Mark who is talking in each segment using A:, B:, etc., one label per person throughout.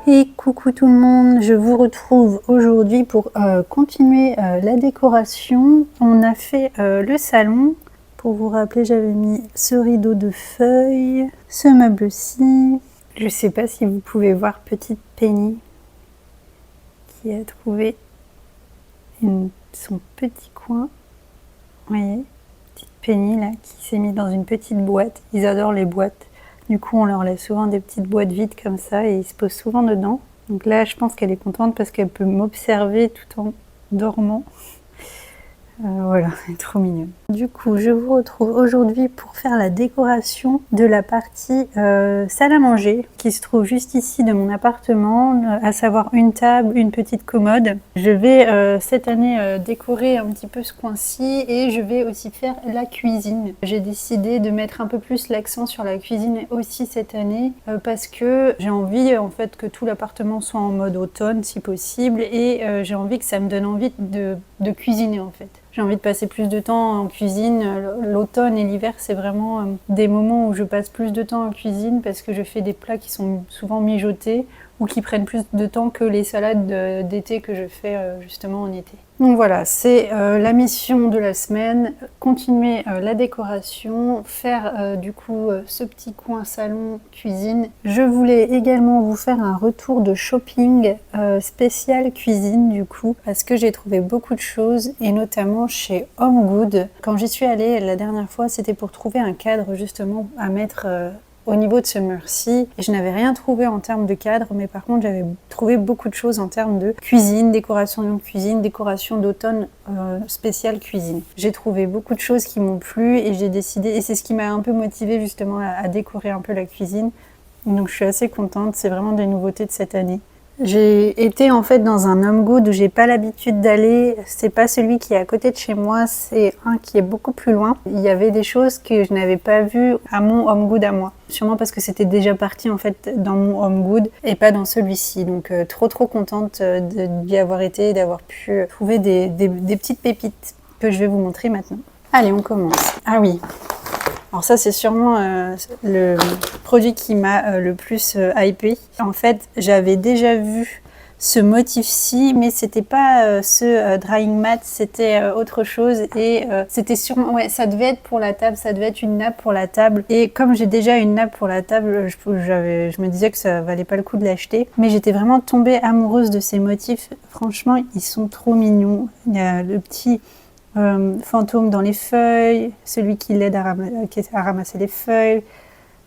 A: Et coucou tout le monde, je vous retrouve aujourd'hui pour continuer la décoration. On a fait le salon. Pour vous rappeler, j'avais mis ce rideau de feuilles, ce meuble-ci. Je ne sais pas si vous pouvez voir petite Penny qui a trouvé son petit coin. Vous voyez, petite Penny là qui s'est mise dans une petite boîte. Ils adorent les boîtes. Du coup, on leur laisse souvent des petites boîtes vides comme ça et ils se posent souvent dedans. Donc là, je pense qu'elle est contente parce qu'elle peut m'observer tout en dormant. Voilà, elle est trop mignonne. Du coup, je vous retrouve aujourd'hui pour faire la décoration de la partie salle à manger qui se trouve juste ici de mon appartement, à savoir une table, une petite commode. Je vais cette année décorer un petit peu ce coin-ci et je vais aussi faire la cuisine. J'ai décidé de mettre un peu plus l'accent sur la cuisine aussi cette année parce que j'ai envie en fait que tout l'appartement soit en mode automne si possible et j'ai envie que ça me donne envie de cuisiner en fait. J'ai envie de passer plus de temps en cuisine. L'automne et l'hiver, c'est vraiment des moments où je passe plus de temps en cuisine parce que je fais des plats qui sont souvent mijotés ou qui prennent plus de temps que les salades d'été que je fais justement en été. Donc voilà, c'est la mission de la semaine, continuer la décoration, faire du coup ce petit coin salon cuisine. Je voulais également vous faire un retour de shopping spécial cuisine du coup, parce que j'ai trouvé beaucoup de choses et notamment chez Home Good. Quand j'y suis allée la dernière fois, c'était pour trouver un cadre justement à mettre au niveau de ce mur-ci. Et je n'avais rien trouvé en termes de cadre, mais par contre j'avais trouvé beaucoup de choses en termes de cuisine, décoration de cuisine, décoration d'automne spéciale cuisine. J'ai trouvé beaucoup de choses qui m'ont plu et j'ai décidé, et c'est ce qui m'a un peu motivée justement à décorer un peu la cuisine. Donc je suis assez contente, c'est vraiment des nouveautés de cette année. J'ai été en fait dans un Home Good où j'ai pas l'habitude d'aller, c'est pas celui qui est à côté de chez moi, c'est un qui est beaucoup plus loin. Il y avait des choses que je n'avais pas vues à mon Home Good à moi. Sûrement parce que c'était déjà parti en fait dans mon Home Good et pas dans celui-ci. Donc trop contente d'y avoir été et d'avoir pu trouver des petites pépites que je vais vous montrer maintenant. Allez, on commence. Ah oui. Alors ça c'est sûrement le produit qui m'a le plus hypé. En fait j'avais déjà vu ce motif-ci mais c'était pas ce drying mat, c'était autre chose et c'était sûrement, ouais ça devait être pour la table, ça devait être une nappe pour la table et comme j'ai déjà une nappe pour la table je me disais que ça valait pas le coup de l'acheter mais j'étais vraiment tombée amoureuse de ces motifs. Franchement ils sont trop mignons. Il y a le petit fantôme dans les feuilles, celui qui l'aide à ramasser les feuilles,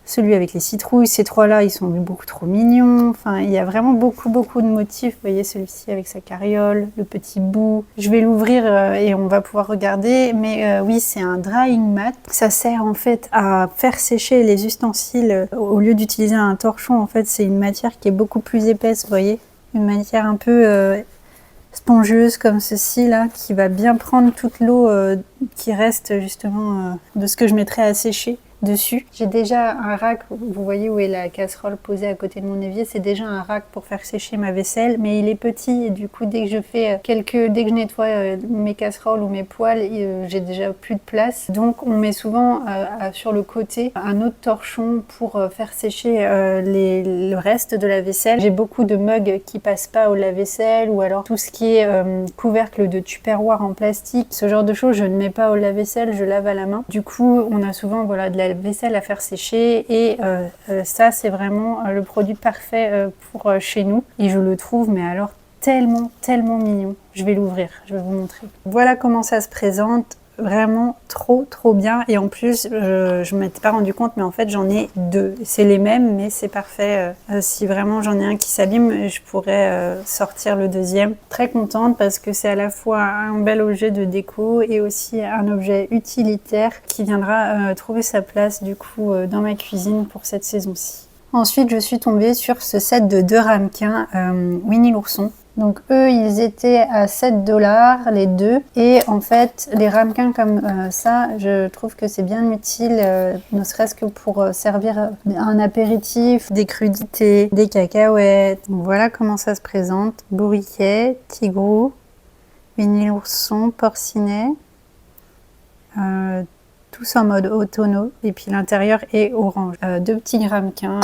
A: celui avec les citrouilles, ces trois-là, ils sont beaucoup trop mignons. Enfin, il y a vraiment beaucoup de motifs. Vous voyez celui-ci avec sa carriole, le petit bout. Je vais l'ouvrir et on va pouvoir regarder. Mais oui, c'est un drying mat. Ça sert en fait à faire sécher les ustensiles. Au lieu d'utiliser un torchon, en fait, c'est une matière qui est beaucoup plus épaisse, vous voyez. Une matière un peu spongieuse comme ceci là, qui va bien prendre toute l'eau qui reste justement de ce que je mettrai à sécher dessus. J'ai déjà un rack, vous voyez où est la casserole posée à côté de mon évier, c'est déjà un rack pour faire sécher ma vaisselle, mais il est petit et du coup dès que je fais dès que je nettoie mes casseroles ou mes poêles, j'ai déjà plus de place. Donc on met souvent sur le côté un autre torchon pour faire sécher le reste de la vaisselle. J'ai beaucoup de mugs qui passent pas au lave-vaisselle ou alors tout ce qui est couvercle de tupperware en plastique, ce genre de choses je ne mets pas au lave-vaisselle, je lave à la main. Du coup on a souvent voilà de la lave-vaisselle à faire sécher et ça c'est vraiment le produit parfait pour chez nous et je le trouve mais alors tellement mignon. Je vais l'ouvrir, je vais vous montrer. Voilà comment ça se présente. Vraiment trop bien et en plus je m'étais pas rendu compte mais en fait j'en ai deux, c'est les mêmes mais c'est parfait. Si vraiment j'en ai un qui s'abîme je pourrais sortir le deuxième. Très contente parce que c'est à la fois un bel objet de déco et aussi un objet utilitaire qui viendra trouver sa place du coup dans ma cuisine pour cette saison-ci. Ensuite je suis tombée sur ce set de 2 ramequins Winnie l'ourson. Donc eux, ils étaient à 7 $ les deux. Et en fait, les ramequins comme ça, je trouve que c'est bien utile, ne serait-ce que pour servir un apéritif, des crudités, des cacahuètes. Donc voilà comment ça se présente. Bourriquet, tigrou, Winnie l'ourson, porcinet. Tous en mode automnaux et puis l'intérieur est orange. 2 petits ramequins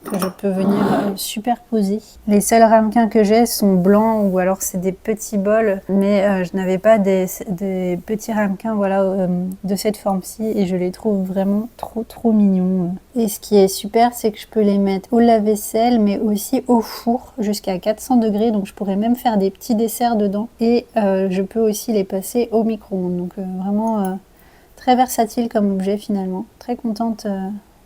A: que je peux venir superposer. Les seuls ramequins que j'ai sont blancs ou alors c'est des petits bols mais je n'avais pas des petits ramequins voilà, de cette forme-ci et je les trouve vraiment trop mignons. Et ce qui est super c'est que je peux les mettre au lave-vaisselle mais aussi au four jusqu'à 400 degrés donc je pourrais même faire des petits desserts dedans et je peux aussi les passer au micro-ondes donc vraiment très versatile comme objet finalement, très contente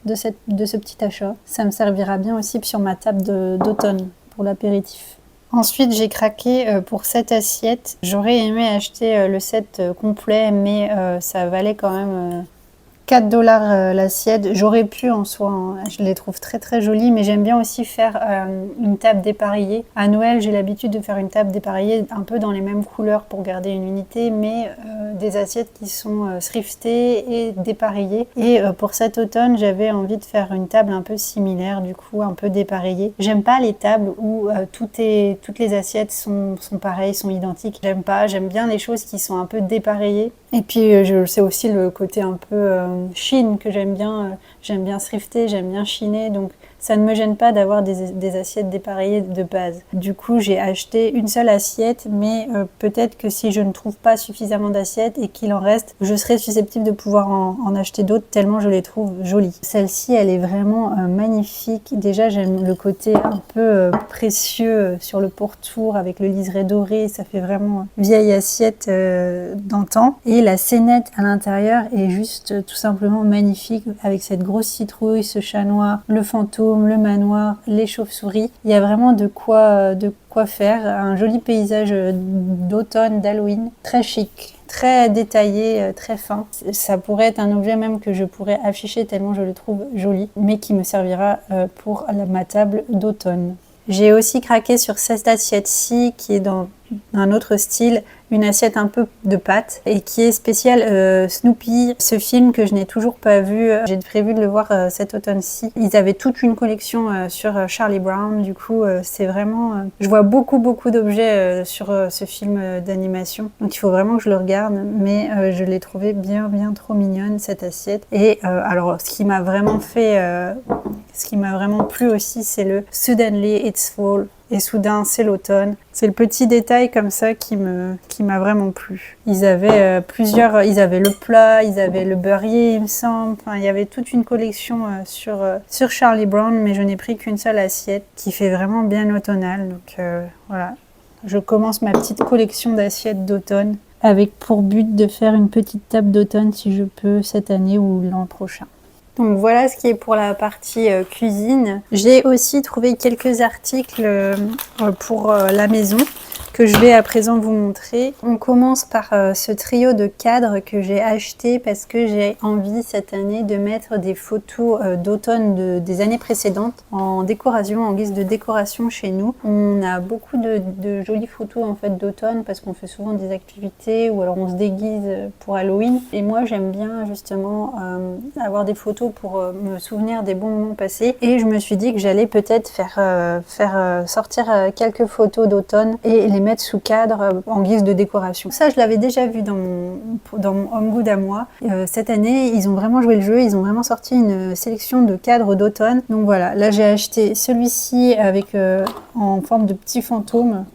A: de ce petit achat. Ça me servira bien aussi sur ma table d'automne pour l'apéritif. Ensuite j'ai craqué pour cette assiette. J'aurais aimé acheter le set complet mais ça valait quand même 4 $ l'assiette. J'aurais pu en soi, hein. Je les trouve très jolies, mais j'aime bien aussi faire une table dépareillée. À Noël, j'ai l'habitude de faire une table dépareillée un peu dans les mêmes couleurs pour garder une unité, mais des assiettes qui sont thriftées et dépareillées. Et pour cet automne, j'avais envie de faire une table un peu similaire, du coup un peu dépareillée. J'aime pas les tables où toutes les assiettes sont pareilles, sont identiques. J'aime pas, j'aime bien les choses qui sont un peu dépareillées. Et puis c'est aussi le côté un peu chine que j'aime bien thrifter, j'aime bien chiner, donc ça ne me gêne pas d'avoir des assiettes dépareillées de base. Du coup j'ai acheté une seule assiette, mais peut-être que si je ne trouve pas suffisamment d'assiettes et qu'il en reste, je serai susceptible de pouvoir en acheter d'autres tellement je les trouve jolies. Celle-ci elle est vraiment magnifique. Déjà j'aime le côté un peu précieux sur le pourtour avec le liseré doré, ça fait vraiment vieille assiette d'antan. Et la scénette à l'intérieur est juste tout simplement magnifique avec cette grosse citrouille, ce chat noir, le fantôme, le manoir, les chauves-souris. Il y a vraiment de quoi faire. Un joli paysage d'automne, d'Halloween, très chic, très détaillé, très fin. Ça pourrait être un objet même que je pourrais afficher tellement je le trouve joli, mais qui me servira pour ma table d'automne. J'ai aussi craqué sur cette assiette-ci qui est dans un autre style, une assiette un peu de pâtes et qui est spéciale Snoopy, ce film que je n'ai toujours pas vu. J'ai prévu de le voir cet automne-ci. Ils avaient toute une collection sur Charlie Brown, du coup c'est vraiment... je vois beaucoup d'objets sur ce film d'animation, donc il faut vraiment que je le regarde, mais je l'ai trouvé bien trop mignonne cette assiette. Et alors ce qui m'a vraiment plu aussi, c'est le Suddenly It's Fall. Et soudain, c'est l'automne. C'est le petit détail comme ça qui m'a vraiment plu. Ils avaient ils avaient le plat, ils avaient le beurrier, il me semble. Enfin, il y avait toute une collection sur Charlie Brown, mais je n'ai pris qu'une seule assiette qui fait vraiment bien automnal. Donc voilà, je commence ma petite collection d'assiettes d'automne avec pour but de faire une petite table d'automne si je peux cette année ou l'an prochain. Donc voilà ce qui est pour la partie cuisine. J'ai aussi trouvé quelques articles pour la maison que je vais à présent vous montrer. On commence par ce trio de cadres que j'ai acheté parce que j'ai envie cette année de mettre des photos d'automne des années précédentes en décoration, en guise de décoration chez nous. On a beaucoup de jolies photos en fait d'automne parce qu'on fait souvent des activités ou alors on se déguise pour Halloween. Et moi j'aime bien justement avoir des photos pour me souvenir des bons moments passés. Et je me suis dit que j'allais peut-être faire sortir quelques photos d'automne et les mettre sous cadre en guise de décoration. Ça, je l'avais déjà vu dans mon Home Good à moi. Cette année, ils ont vraiment joué le jeu, ils ont vraiment sorti une sélection de cadres d'automne. Donc voilà, là j'ai acheté celui-ci avec en forme de petit fantôme.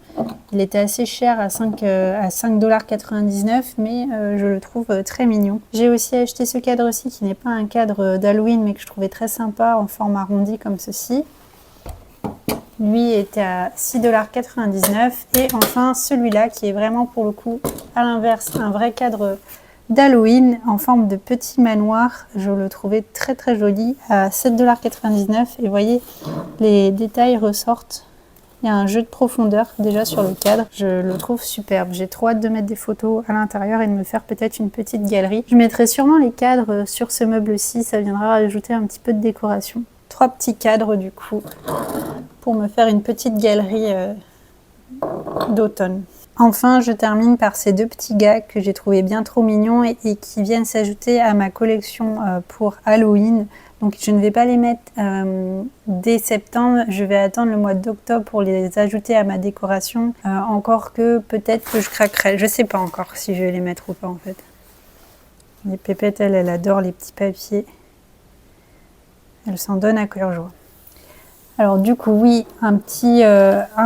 A: Il était assez cher à 5,99 $, mais je le trouve très mignon. J'ai aussi acheté ce cadre-ci qui n'est pas un cadre d'Halloween, mais que je trouvais très sympa en forme arrondie comme ceci. Lui était à 6,99 $. Et enfin celui-là qui est vraiment pour le coup à l'inverse un vrai cadre d'Halloween en forme de petit manoir. Je le trouvais très très joli à 7,99 $. Et vous voyez, les détails ressortent. Il y a un jeu de profondeur déjà sur le cadre. Je le trouve superbe. J'ai trop hâte de mettre des photos à l'intérieur et de me faire peut-être une petite galerie. Je mettrai sûrement les cadres sur ce meuble-ci. Ça viendra rajouter un petit peu de décoration. 3 petits cadres du coup pour me faire une petite galerie d'automne. Enfin, je termine par ces 2 petits gars que j'ai trouvé bien trop mignons et qui viennent s'ajouter à ma collection pour Halloween. Donc je ne vais pas les mettre dès septembre, je vais attendre le mois d'octobre pour les ajouter à ma décoration. Encore que peut-être que je craquerai, je sais pas encore si je vais les mettre ou pas en fait. Les pépettes, elle adore les petits papiers. Elle s'en donne à cœur joie. Alors du coup oui, un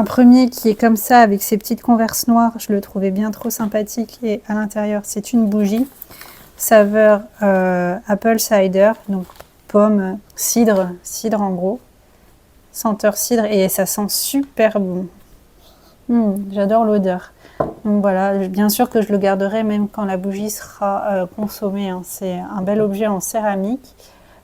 A: premier qui est comme ça avec ses petites converses noires, je le trouvais bien trop sympathique et à l'intérieur c'est une bougie. Saveur apple cider, donc pomme, cidre en gros, senteur cidre et ça sent super bon. J'adore l'odeur. Donc voilà, bien sûr que je le garderai même quand la bougie sera consommée, hein. C'est un bel objet en céramique.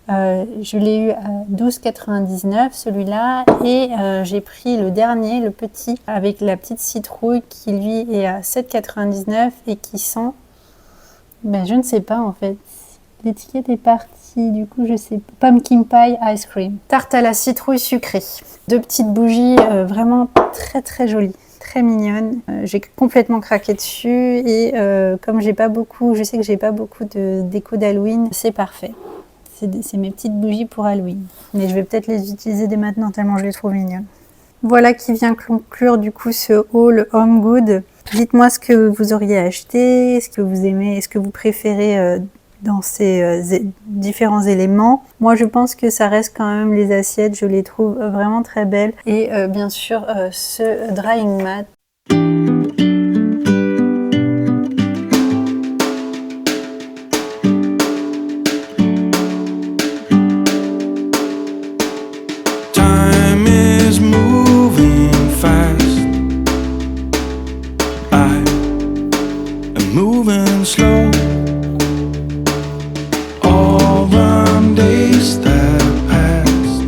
A: Je l'ai eu à 12,99 celui-là et j'ai pris le dernier, le petit, avec la petite citrouille qui lui est à 7,99 et qui sent, je ne sais pas en fait. L'étiquette est partie, du coup je sais pas. Pumpkin Pie Ice Cream. Tarte à la citrouille sucrée. 2 petites bougies vraiment très très jolies, très mignonnes. J'ai complètement craqué dessus et comme j'ai pas beaucoup, je sais que j'ai pas beaucoup de déco d'Halloween, c'est parfait. C'est mes petites bougies pour Halloween. Mais je vais peut-être les utiliser dès maintenant tellement je les trouve mignonnes. Voilà qui vient conclure du coup ce haul Home Good. Dites-moi ce que vous auriez acheté, ce que vous aimez, ce que vous préférez dans ces différents éléments. Moi je pense que ça reste quand même les assiettes, je les trouve vraiment très belles. Et bien sûr ce drying mat.
B: Moving slow, all the days that passed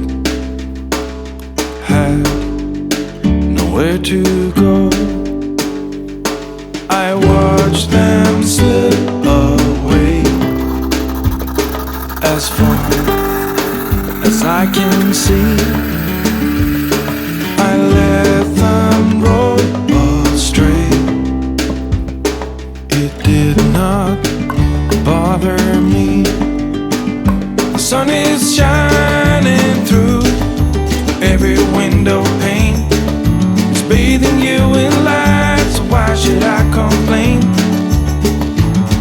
B: had nowhere to go. I watched them slip away as far as I can see. I let them roll astray. It did not bother me. The sun is shining through every window pane. It's bathing you in light, so why should I complain?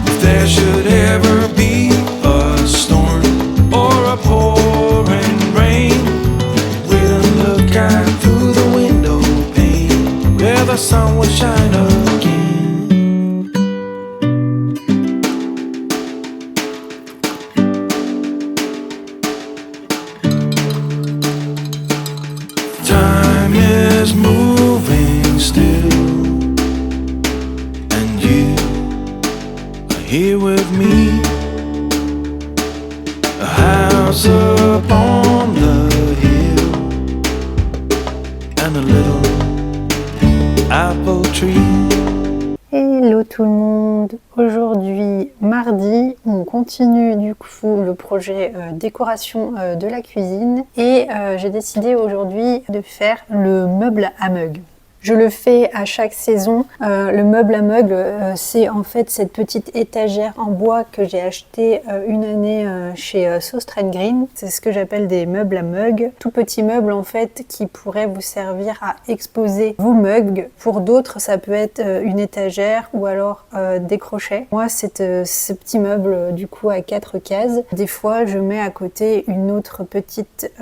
B: If there should ever be a storm or a pouring rain, we'll look out through the window pane where the sun will shine again. Time is moving still, and you are here with me. A house upon the hill, and a little apple tree.
A: Hello tout le monde, aujourd'hui mardi, on continue du coup le projet décoration de la cuisine et j'ai décidé aujourd'hui de faire le meuble à mug. Je le fais à chaque saison. Le meuble à meuble, c'est en fait cette petite étagère en bois que j'ai acheté une année chez Sauce Trade Green. C'est ce que j'appelle des meubles à mug. Tout petit meuble en fait qui pourrait vous servir à exposer vos mugs. Pour d'autres, ça peut être une étagère ou alors des crochets. Moi, c'est ce petit meuble du coup à 4 cases. Des fois, je mets à côté une autre petite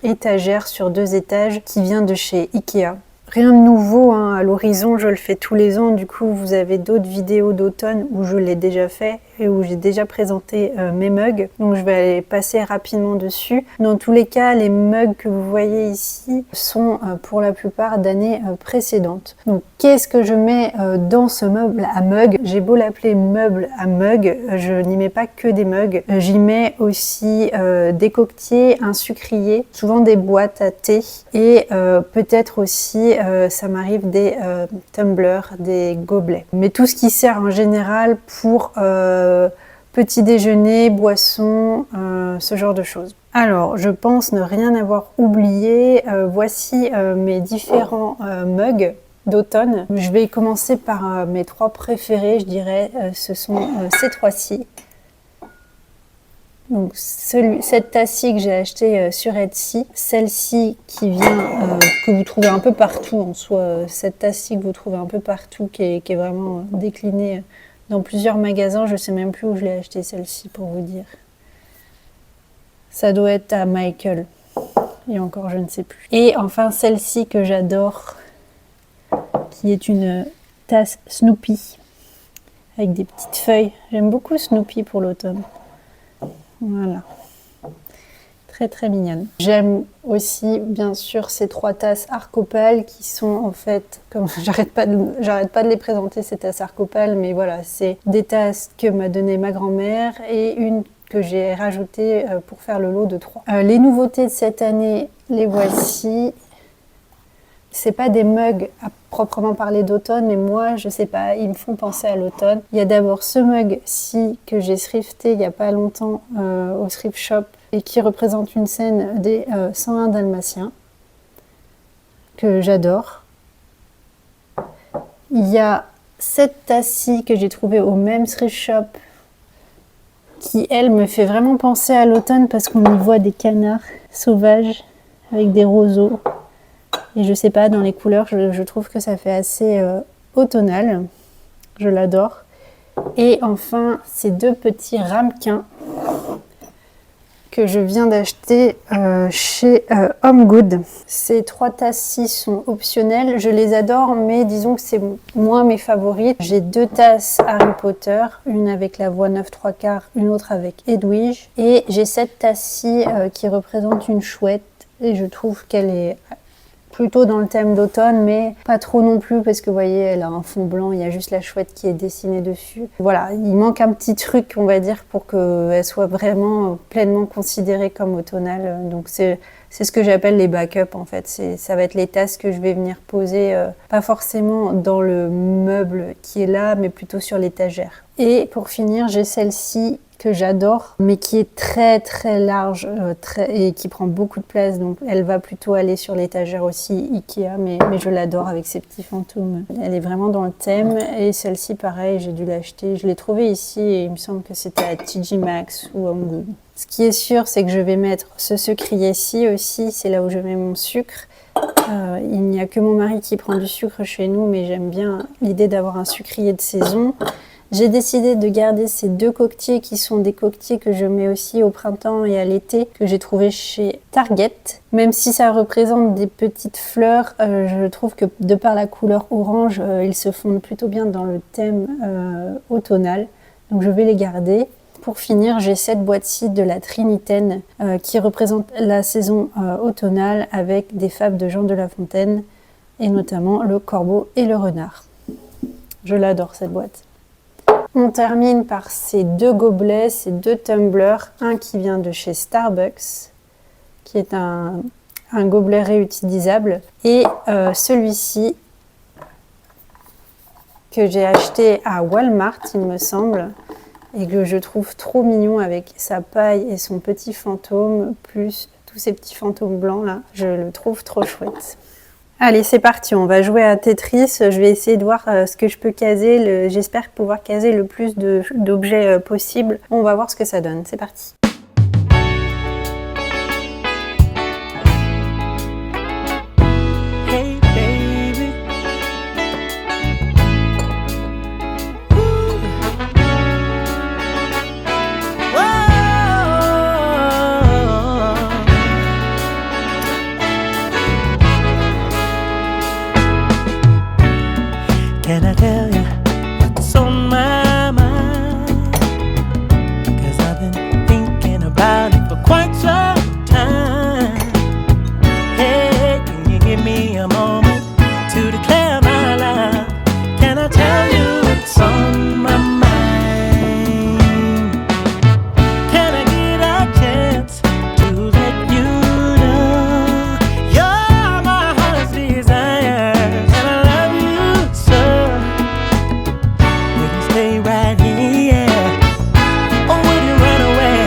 A: étagère sur 2 étages qui vient de chez Ikea. Rien de nouveau hein, à l'horizon, je le fais tous les ans. Du coup, vous avez d'autres vidéos d'automne où je l'ai déjà fait et où j'ai déjà présenté mes mugs. Donc, je vais aller passer rapidement dessus. Dans tous les cas, les mugs que vous voyez ici sont pour la plupart d'années précédentes. Donc, qu'est-ce que je mets dans ce meuble à mug? J'ai beau l'appeler meuble à mug, je n'y mets pas que des mugs. J'y mets aussi des coquetiers, un sucrier, souvent des boîtes à thé et peut-être aussi ça m'arrive des tumblers, des gobelets. Mais tout ce qui sert en général pour petit déjeuner, boisson, ce genre de choses. Alors, je pense ne rien avoir oublié. Voici mes différents mugs d'automne. Je vais commencer par mes 3 préférés, je dirais. Ce sont ces 3-ci. Donc cette tasse-ci que j'ai achetée sur Etsy, celle-ci qui vient, que vous trouvez un peu partout en soi, cette tasse-ci que vous trouvez un peu partout, qui est vraiment déclinée dans plusieurs magasins, je sais même plus où je l'ai achetée celle-ci pour vous dire. Ça doit être à Michael, et encore je ne sais plus. Et enfin celle-ci que j'adore, qui est une tasse Snoopy, avec des petites feuilles. J'aime beaucoup Snoopy pour l'automne. Voilà, très très mignonne. J'aime aussi bien sûr ces 3 tasses Arcopal qui sont en fait, comme j'arrête pas de les présenter ces tasses Arcopal, mais voilà, c'est des tasses que m'a donné ma grand-mère et une que j'ai rajoutée pour faire le lot de 3. Les nouveautés de cette année, les voici. C'est pas des mugs à proprement parler d'automne, mais moi, je sais pas, ils me font penser à l'automne. Il y a d'abord ce mug-ci que j'ai thrifté il y a pas longtemps au thrift shop et qui représente une scène des 101 Dalmatiens que j'adore. Il y a cette tasse-ci que j'ai trouvée au même thrift shop qui, elle, me fait vraiment penser à l'automne parce qu'on y voit des canards sauvages avec des roseaux. Et je sais pas, dans les couleurs, je trouve que ça fait assez automnal. Je l'adore. Et enfin, ces 2 petits ramequins que je viens d'acheter chez Home Good. Ces 3 tasses-ci sont optionnelles. Je les adore, mais disons que c'est moins mes favorites. J'ai 2 tasses Harry Potter, une avec la voix 9/3, une autre avec Edwige. Et j'ai cette tasse-ci qui représente une chouette. Et je trouve qu'elle est plutôt dans le thème d'automne, mais pas trop non plus parce que vous voyez, elle a un fond blanc, il y a juste la chouette qui est dessinée dessus. Voilà, il manque un petit truc, on va dire, pour qu'elle soit vraiment pleinement considérée comme automnale. Donc c'est ce que j'appelle les backups en fait. Ça va être les tasses que je vais venir poser, pas forcément dans le meuble qui est là, mais plutôt sur l'étagère. Et pour finir, j'ai celle-ci que j'adore, mais qui est très très large et qui prend beaucoup de place, donc elle va plutôt aller sur l'étagère aussi Ikea, mais je l'adore avec ses petits fantômes. Elle est vraiment dans le thème, et celle-ci pareil, j'ai dû l'acheter, je l'ai trouvée ici et il me semble que c'était à TJ Maxx ou Home Good. Ce qui est sûr, c'est que je vais mettre ce sucrier-ci aussi, c'est là où je mets mon sucre. Il n'y a que mon mari qui prend du sucre chez nous, mais j'aime bien l'idée d'avoir un sucrier de saison. J'ai décidé de garder ces 2 coquetiers qui sont des coquetiers que je mets aussi au printemps et à l'été, que j'ai trouvé chez Target. Même si ça représente des petites fleurs, je trouve que de par la couleur orange, ils se fondent plutôt bien dans le thème automnal. Donc je vais les garder. Pour finir, j'ai cette boîte-ci de la Trinitaine qui représente la saison automnale avec des fables de Jean de La Fontaine et notamment le corbeau et le renard. Je l'adore cette boîte. On termine par ces 2 gobelets, ces 2 tumblers, un qui vient de chez Starbucks, qui est un gobelet réutilisable, et celui-ci que j'ai acheté à Walmart, il me semble, et que je trouve trop mignon avec sa paille et son petit fantôme, plus tous ces petits fantômes blancs là, je le trouve trop chouette. Allez, c'est parti, on va jouer à Tetris. Je vais essayer de voir ce que je peux caser. J'espère pouvoir caser le plus d'objets possible. On va voir ce que ça donne. C'est parti.
B: Hey baby, whoa.
C: a moment to declare my love. Can I tell you what's on my mind? Can I get a chance to let you know you're my heart's desire, and I love you so? Will you stay right here, or will you run away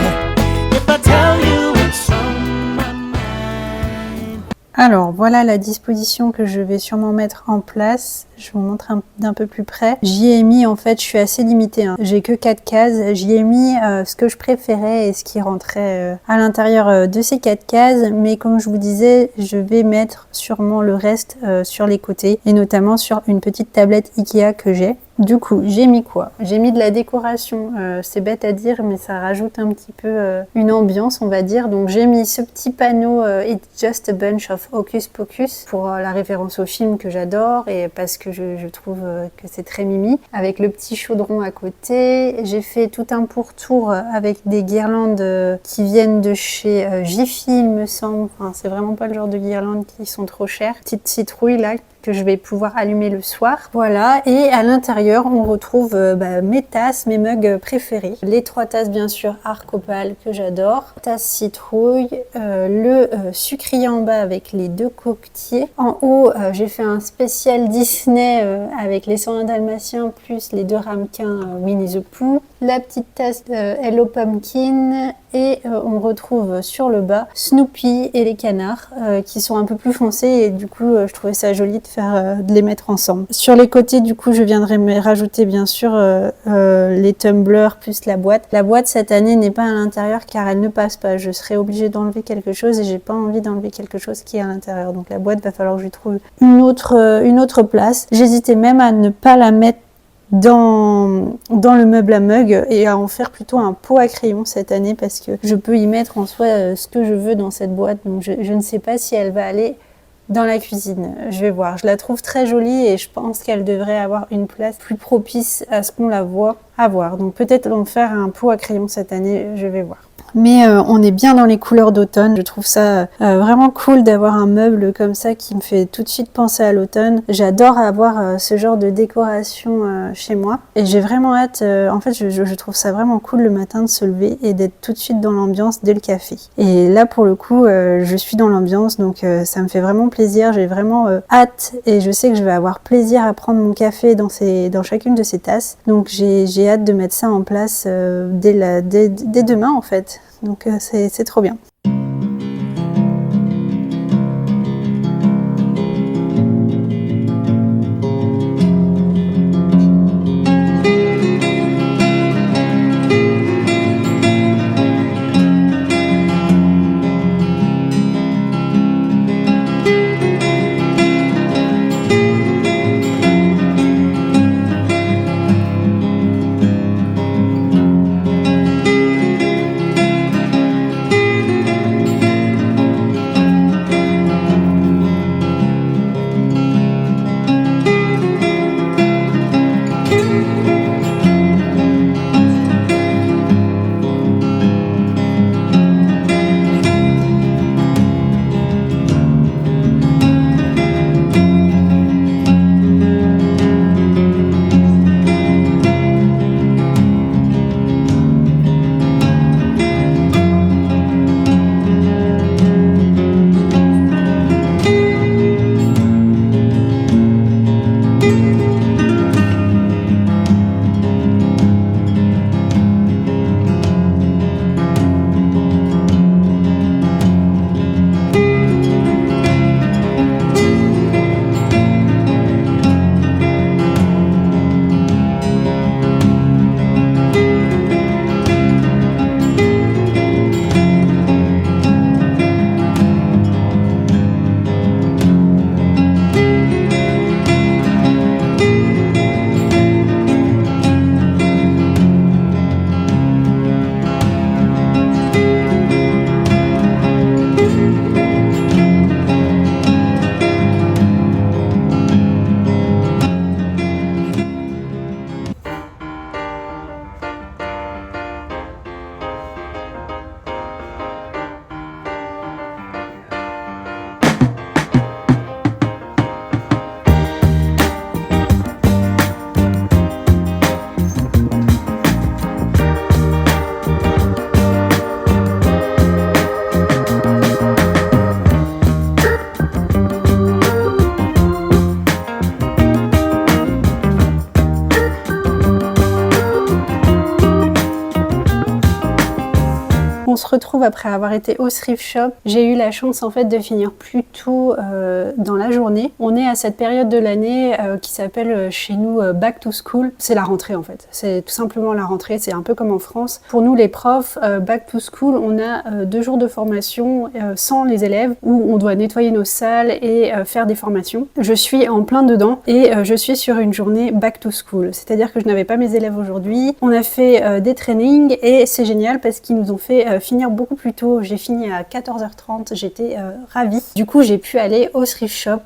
C: if I tell you what's on my mind?
A: Alors voilà la disposition que je vais sûrement mettre en place. Je vous montre d'un peu plus près. J'y ai mis, en fait, je suis assez limitée, hein. J'ai que 4 cases. J'y ai mis ce que je préférais et ce qui rentrait à l'intérieur de ces 4 cases. Mais comme je vous disais, je vais mettre sûrement le reste sur les côtés et notamment sur une petite tablette Ikea que j'ai. Du coup, j'ai mis quoi? J'ai mis de la décoration. C'est bête à dire, mais ça rajoute un petit peu une ambiance, on va dire. Donc j'ai mis ce petit panneau It's just a bunch of hocus pocus pour la référence au film que j'adore et parce que je trouve que c'est très mimi. Avec le petit chaudron à côté. J'ai fait tout un pourtour avec des guirlandes qui viennent de chez Jiffy, il me semble. Enfin, c'est vraiment pas le genre de guirlandes qui sont trop chères. Petite citrouille là que je vais pouvoir allumer le soir. Voilà, et à l'intérieur, on retrouve mes tasses, mes mugs préférés. Les 3 tasses, bien sûr, Arc-Opale, que j'adore. Tasse citrouille, le sucrier en bas avec les 2 coquetiers. En haut, j'ai fait un spécial Disney avec les 101 Dalmatiens plus les 2 ramequins Winnie the Pooh. La petite tasse Hello Pumpkin et on retrouve sur le bas Snoopy et les canards qui sont un peu plus foncés et du coup je trouvais ça joli de les mettre ensemble. Sur les côtés du coup je viendrai me rajouter bien sûr les tumblers plus la boîte. La boîte cette année n'est pas à l'intérieur car elle ne passe pas. Je serai obligée d'enlever quelque chose et j'ai pas envie d'enlever quelque chose qui est à l'intérieur. Donc la boîte va falloir que je trouve une autre place. J'hésitais même à ne pas la mettre dans le meuble à mug et à en faire plutôt un pot à crayon cette année parce que je peux y mettre en soi ce que je veux dans cette boîte. Donc je ne sais pas si elle va aller dans la cuisine. Je vais voir. Je la trouve très jolie et je pense qu'elle devrait avoir une place plus propice à ce qu'on la voit avoir. Donc peut-être en faire un pot à crayon cette année, je vais voir. Mais on est bien dans les couleurs d'automne. Je trouve ça vraiment cool d'avoir un meuble comme ça qui me fait tout de suite penser à l'automne. J'adore avoir ce genre de décoration chez moi. Et j'ai vraiment hâte, en fait je trouve ça vraiment cool le matin de se lever et d'être tout de suite dans l'ambiance dès le café. Et là pour le coup, je suis dans l'ambiance donc ça me fait vraiment plaisir. J'ai vraiment hâte et je sais que je vais avoir plaisir à prendre mon café dans chacune de ces tasses. Donc j'ai hâte de mettre ça en place dès demain en fait. Donc c'est trop bien. se retrouve après avoir été au thrift shop. J'ai eu la chance en fait de finir plus tôt dans la journée. On est à cette période de l'année qui s'appelle chez nous Back to School. C'est la rentrée en fait. C'est tout simplement la rentrée. C'est un peu comme en France. Pour nous les profs, Back to School, on a 2 jours de formation sans les élèves où on doit nettoyer nos salles et faire des formations. Je suis en plein dedans et je suis sur une journée Back to School. C'est-à-dire que je n'avais pas mes élèves aujourd'hui. On a fait des trainings et c'est génial parce qu'ils nous ont fait finir beaucoup plus tôt. J'ai fini à 14h30, j'étais ravie. Du coup, j'ai pu aller au thrift shop.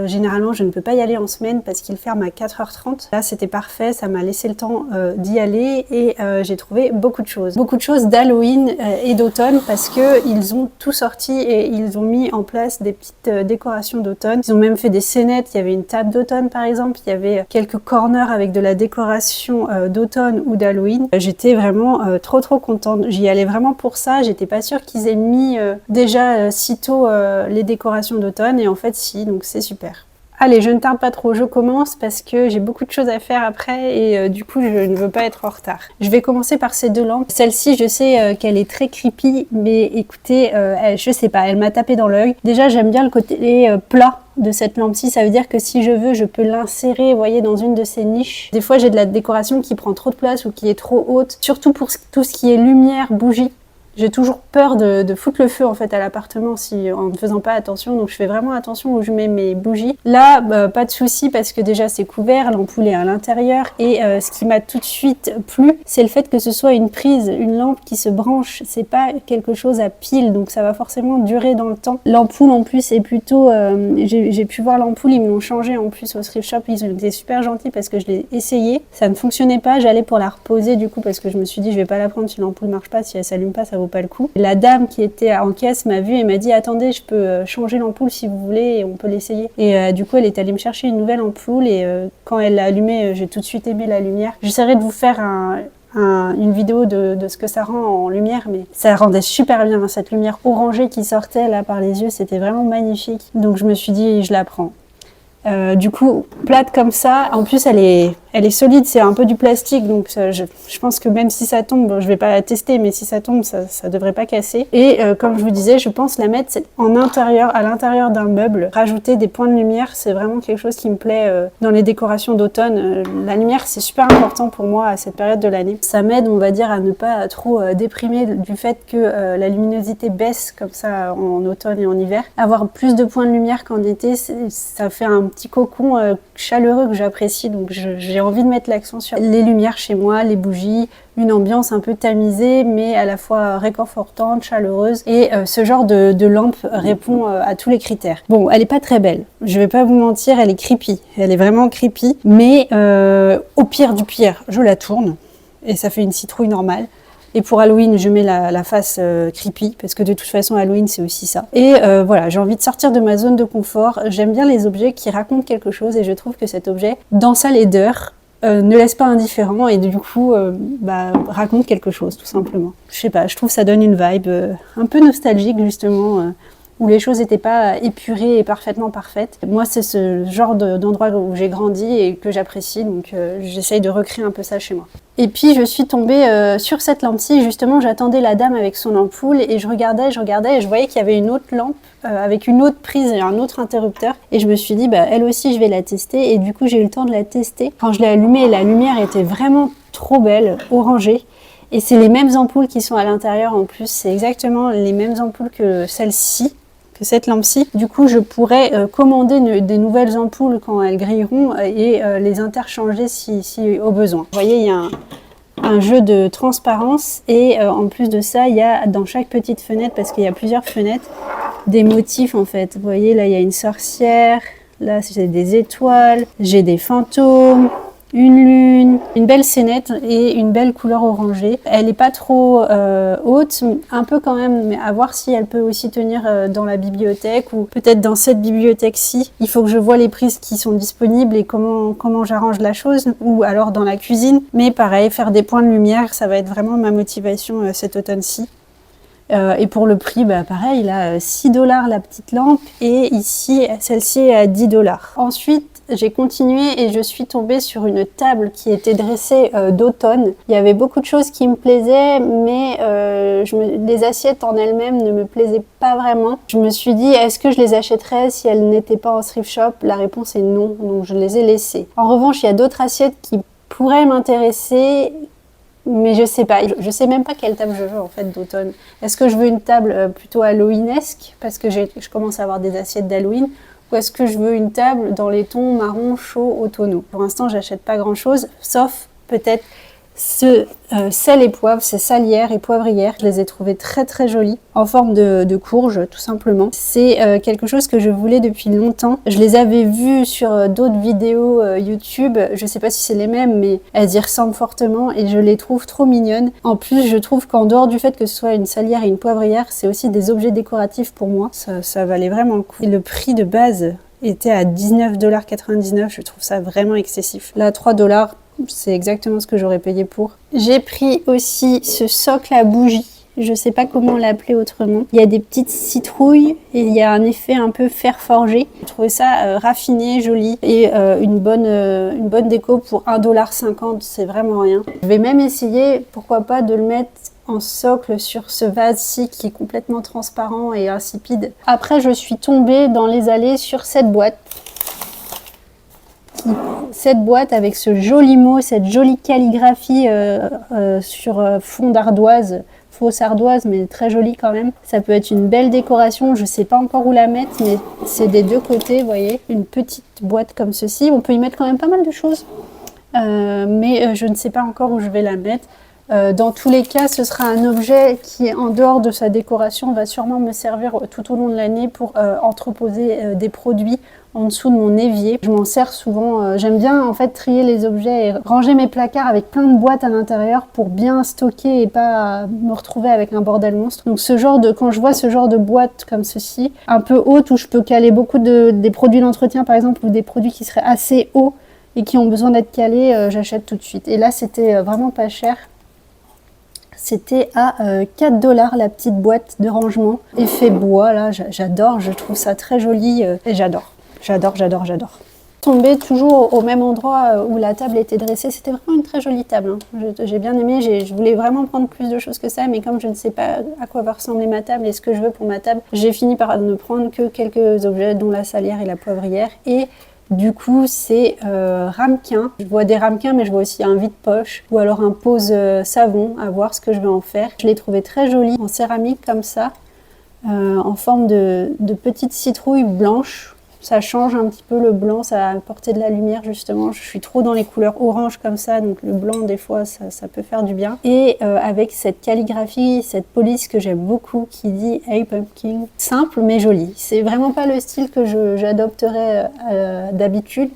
A: Généralement, je ne peux pas y aller en semaine parce qu'il ferme à 4h30. Là, c'était parfait, ça m'a laissé le temps d'y aller et j'ai trouvé beaucoup de choses. Beaucoup de choses d'Halloween et d'automne parce que ils ont tout sorti et ils ont mis en place des petites décorations d'automne. Ils ont même fait des scénettes, il y avait une table d'automne par exemple, il y avait quelques corners avec de la décoration d'automne ou d'Halloween. J'étais vraiment trop contente. J'y allais vraiment pour ça. J'étais pas sûre qu'ils aient mis déjà si tôt les décorations d'automne et en fait si, donc c'est super. Allez, je ne tarde pas trop, je commence parce que j'ai beaucoup de choses à faire après et du coup je ne veux pas être en retard. Je vais commencer par ces 2 lampes. Celle-ci, je sais qu'elle est très creepy, mais écoutez, je sais pas, elle m'a tapé dans l'œil. Déjà, j'aime bien le côté plat de cette lampe-ci, ça veut dire que si je veux, je peux l'insérer, vous voyez, dans une de ces niches. Des fois, j'ai de la décoration qui prend trop de place ou qui est trop haute, surtout pour tout ce qui est lumière, bougie. J'ai toujours peur de foutre le feu en fait à l'appartement en ne faisant pas attention, donc je fais vraiment attention où je mets mes bougies. Là, pas de souci parce que déjà c'est couvert, l'ampoule est à l'intérieur et ce qui m'a tout de suite plu, c'est le fait que ce soit une prise, une lampe qui se branche, c'est pas quelque chose à pile, donc ça va forcément durer dans le temps. L'ampoule en plus est plutôt, j'ai pu voir l'ampoule, ils me l'ont changé en plus au thrift shop, ils étaient super gentils parce que je l'ai essayé, ça ne fonctionnait pas, j'allais pour la reposer du coup parce que je me suis dit je vais pas la prendre si l'ampoule marche pas, si elle s'allume pas, ça vaut pas le coup. La dame qui était en caisse m'a vue et m'a dit attendez, je peux changer l'ampoule si vous voulez et on peut l'essayer. Et du coup elle est allée me chercher une nouvelle ampoule et quand elle l'a allumée, j'ai tout de suite aimé la lumière. J'essaierai de vous faire une vidéo de ce que ça rend en lumière, mais ça rendait super bien, hein, cette lumière orangée qui sortait là par les yeux, c'était vraiment magnifique. Donc je me suis dit je la prends. Du coup, plate comme ça, en plus elle est solide, c'est un peu du plastique, donc je pense que même si ça tombe, bon, je vais pas la tester, mais si ça tombe, ça devrait pas casser. Et comme je vous disais, je pense la mettre en intérieur, à l'intérieur d'un meuble. Rajouter des points de lumière, c'est vraiment quelque chose qui me plaît dans les décorations d'automne. La lumière, c'est super important pour moi à cette période de l'année. Ça m'aide, on va dire, à ne pas trop déprimer du fait que la luminosité baisse comme ça en automne et en hiver. Avoir plus de points de lumière qu'en été, ça fait un petit cocon chaleureux que j'apprécie, donc j'ai envie de mettre l'accent sur les lumières chez moi, les bougies, une ambiance un peu tamisée mais à la fois réconfortante, chaleureuse et ce genre de lampe répond à tous les critères. Bon, elle est pas très belle, je vais pas vous mentir, elle est creepy, elle est vraiment creepy, mais au pire du pire, je la tourne et ça fait une citrouille normale. Et pour Halloween, je mets la face creepy, parce que de toute façon, Halloween, c'est aussi ça. Et voilà, j'ai envie de sortir de ma zone de confort. J'aime bien les objets qui racontent quelque chose, et je trouve que cet objet, dans sa laideur, ne laisse pas indifférent, et du coup, raconte quelque chose, tout simplement. Je sais pas, je trouve que ça donne une vibe un peu nostalgique, justement, où les choses n'étaient pas épurées et parfaitement parfaites. Moi, c'est ce genre d'endroit où j'ai grandi et que j'apprécie, donc j'essaye de recréer un peu ça chez moi. Et puis je suis tombée sur cette lampe-ci, justement j'attendais la dame avec son ampoule et je regardais et je voyais qu'il y avait une autre lampe avec une autre prise et un autre interrupteur et je me suis dit elle aussi je vais la tester et du coup j'ai eu le temps de la tester. Quand je l'ai allumée, la lumière était vraiment trop belle, orangée. Et c'est les mêmes ampoules qui sont à l'intérieur en plus, c'est exactement les mêmes ampoules que celle-ci, que cette lampe-ci. Du coup, je pourrais commander des nouvelles ampoules quand elles grilleront et les interchanger si au besoin. Vous voyez, il y a un jeu de transparence et en plus de ça, il y a dans chaque petite fenêtre, parce qu'il y a plusieurs fenêtres, des motifs en fait. Vous voyez, là, il y a une sorcière, là, j'ai des étoiles, j'ai des fantômes, une lune, une belle scénette et une belle couleur orangée. Elle n'est pas trop haute, un peu quand même, mais à voir si elle peut aussi tenir dans la bibliothèque ou peut-être dans cette bibliothèque-ci. Il faut que je vois les prises qui sont disponibles et comment j'arrange la chose, ou alors dans la cuisine. Mais pareil, faire des points de lumière, ça va être vraiment ma motivation cet automne-ci. Et pour le prix, pareil, là, 6 $ la petite lampe et ici, celle-ci est à 10 $. Ensuite, j'ai continué et je suis tombée sur une table qui était dressée d'automne. Il y avait beaucoup de choses qui me plaisaient, mais les assiettes en elles-mêmes ne me plaisaient pas vraiment. Je me suis dit, est-ce que je les achèterais si elles n'étaient pas en thrift shop? La réponse est non, donc je les ai laissées. En revanche, il y a d'autres assiettes qui pourraient m'intéresser, mais je sais pas. Je sais même pas quelle table je veux en fait d'automne. Est-ce que je veux une table plutôt halloweenesque parce que je commence à avoir des assiettes d'Halloween, ou est-ce que je veux une table dans les tons marron chaud automnaux? Pour l'instant, j'achète pas grand-chose, sauf peut-être sel et poivre, ces salières et poivrières. Je les ai trouvées très très jolies, en forme de courge tout simplement. C'est quelque chose que je voulais depuis longtemps. Je les avais vues sur d'autres vidéos YouTube, je sais pas si c'est les mêmes, mais elles y ressemblent fortement et je les trouve trop mignonnes. En plus, je trouve qu'en dehors du fait que ce soit une salière et une poivrière, c'est aussi des objets décoratifs pour moi. Ça valait vraiment le coup. Et le prix de base était à 19,99 $, je trouve ça vraiment excessif. Là, 3 $, c'est exactement ce que j'aurais payé pour. J'ai pris aussi ce socle à bougie. Je sais pas comment l'appeler autrement. Il y a des petites citrouilles et il y a un effet un peu fer forgé. J'ai trouvé ça raffiné, joli et une bonne déco pour 1,50 $. C'est vraiment rien. Je vais même essayer, pourquoi pas, de le mettre en socle sur ce vase-ci qui est complètement transparent et insipide. Après, je suis tombée dans les allées sur cette boîte. Cette boîte avec ce joli mot, cette jolie calligraphie sur fond d'ardoise, fausse ardoise mais très jolie quand même. Ça peut être une belle décoration, je sais pas encore où la mettre, mais c'est des deux côtés, vous voyez, une petite boîte comme ceci. On peut y mettre quand même pas mal de choses, mais je ne sais pas encore où je vais la mettre. Dans tous les cas, ce sera un objet qui, en dehors de sa décoration, va sûrement me servir tout au long de l'année pour entreposer des produits en dessous de mon évier. Je m'en sers souvent. J'aime bien en fait trier les objets et ranger mes placards avec plein de boîtes à l'intérieur pour bien stocker et pas me retrouver avec un bordel monstre. Donc quand je vois ce genre de boîte comme ceci, un peu haute où je peux caler beaucoup des produits d'entretien par exemple, ou des produits qui seraient assez hauts et qui ont besoin d'être calés, j'achète tout de suite. Et là, c'était vraiment pas cher. C'était à 4 $ la petite boîte de rangement. Effet bois, là, j'adore, je trouve ça très joli et j'adore. Tombée toujours au même endroit où la table était dressée, c'était vraiment une très jolie table. Hein. J'ai bien aimé, je voulais vraiment prendre plus de choses que ça, mais comme je ne sais pas à quoi va ressembler ma table et ce que je veux pour ma table, j'ai fini par ne prendre que quelques objets, dont la salière et la poivrière. Et du coup, c'est ramequin. Je vois des ramequins, mais je vois aussi un vide-poche ou alors un pose savon, à voir ce que je vais en faire. Je l'ai trouvé très joli en céramique comme ça, en forme de petites citrouilles blanches. Ça change un petit peu le blanc, ça va apporter de la lumière justement. Je suis trop dans les couleurs orange comme ça, donc le blanc des fois ça peut faire du bien. Et avec cette calligraphie, cette police que j'aime beaucoup qui dit Hey Pumpkin, simple mais joli. C'est vraiment pas le style que j'adopterais d'habitude.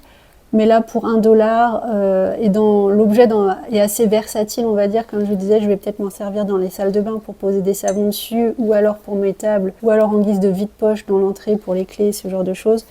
A: Mais là, pour 1 $, et l'objet est assez versatile, on va dire. Comme je disais, je vais peut-être m'en servir dans les salles de bain pour poser des savons dessus, ou alors pour mes tables, ou alors en guise de vide-poche dans l'entrée pour les clés, ce genre de choses.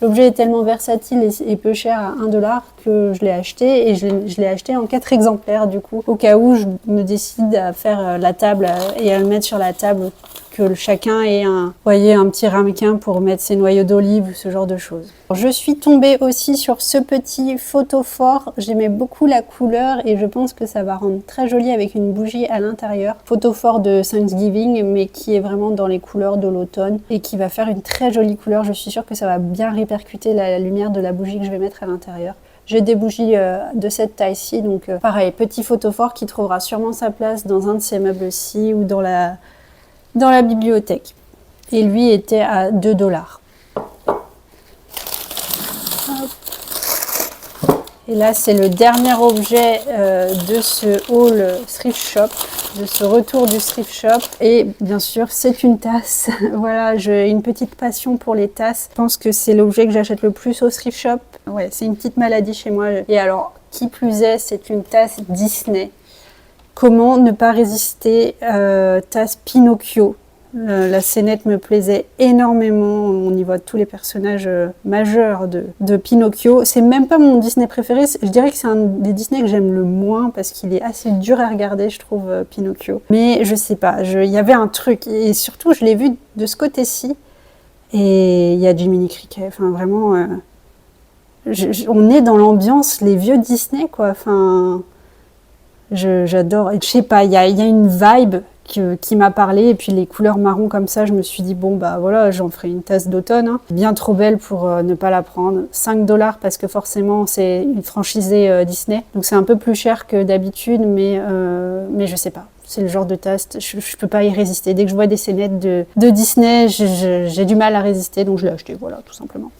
A: L'objet est tellement versatile et peu cher à 1 $, que je l'ai acheté, et je l'ai acheté en 4 exemplaires du coup, au cas où je me décide à faire la table et à le mettre sur la table, que chacun ait un petit ramequin pour mettre ses noyaux d'olive ou ce genre de choses. Je suis tombée aussi sur ce petit photophore. J'aimais beaucoup la couleur et je pense que ça va rendre très joli avec une bougie à l'intérieur. Photophore de Thanksgiving, mais qui est vraiment dans les couleurs de l'automne et qui va faire une très jolie couleur. Je suis sûre que ça va bien répercuter la lumière de la bougie que je vais mettre à l'intérieur. J'ai des bougies de cette taille-ci, donc pareil, petit photophore qui trouvera sûrement sa place dans un de ces meubles-ci ou dans la bibliothèque. Et lui était à 2 $. Et là, c'est le dernier objet de ce haul thrift shop, de ce retour du thrift shop. Et bien sûr, c'est une tasse. Voilà, j'ai une petite passion pour les tasses. Je pense que c'est l'objet que j'achète le plus au thrift shop. Ouais, c'est une petite maladie chez moi. Et alors, qui plus est, c'est une tasse Disney. Comment ne pas résister, tasse Pinocchio. La scénette me plaisait énormément. On y voit tous les personnages majeurs de Pinocchio. C'est même pas mon Disney préféré. Je dirais que c'est un des Disney que j'aime le moins parce qu'il est assez dur à regarder, je trouve, Pinocchio. Mais je sais pas, il y avait un truc. Et surtout, je l'ai vu de ce côté-ci. Et il y a Jiminy Cricket. Enfin, vraiment, on est dans l'ambiance, les vieux Disney, quoi. Enfin, j'adore. Et je sais pas, il y a une vibe qui m'a parlé, et puis les couleurs marron comme ça, je me suis dit bon bah voilà, j'en ferai une tasse d'automne, hein. Bien trop belle pour ne pas la prendre. 5$ parce que forcément c'est une franchisée Disney, donc c'est un peu plus cher que d'habitude, mais je sais pas. C'est le genre de tasse, je peux pas y résister. Dès que je vois des scénettes de Disney, j'ai du mal à résister, donc je l'ai acheté, voilà, tout simplement.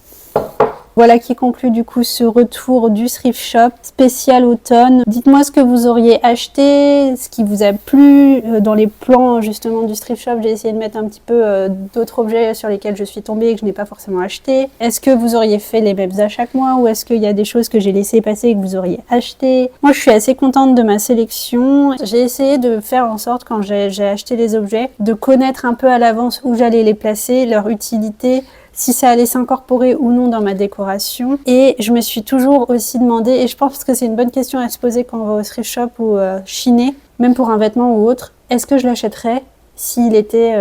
A: Voilà qui conclut du coup ce retour du thrift shop spécial automne. Dites-moi ce que vous auriez acheté, ce qui vous a plu. Dans les plans justement du thrift shop, j'ai essayé de mettre un petit peu d'autres objets sur lesquels je suis tombée et que je n'ai pas forcément acheté. Est-ce que vous auriez fait les mêmes achats que moi, ou est-ce qu'il y a des choses que j'ai laissées passer et que vous auriez acheté? Moi je suis assez contente de ma sélection. J'ai essayé de faire en sorte, quand j'ai acheté les objets, de connaître un peu à l'avance où j'allais les placer, leur utilité, si ça allait s'incorporer ou non dans ma décoration. Et je me suis toujours aussi demandé, et je pense que c'est une bonne question à se poser quand on va au thrift shop ou chiner, même pour un vêtement ou autre, est-ce que je l'achèterais s'il était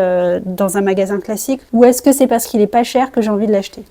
A: dans un magasin classique, ou est-ce que c'est parce qu'il est pas cher que j'ai envie de l'acheter?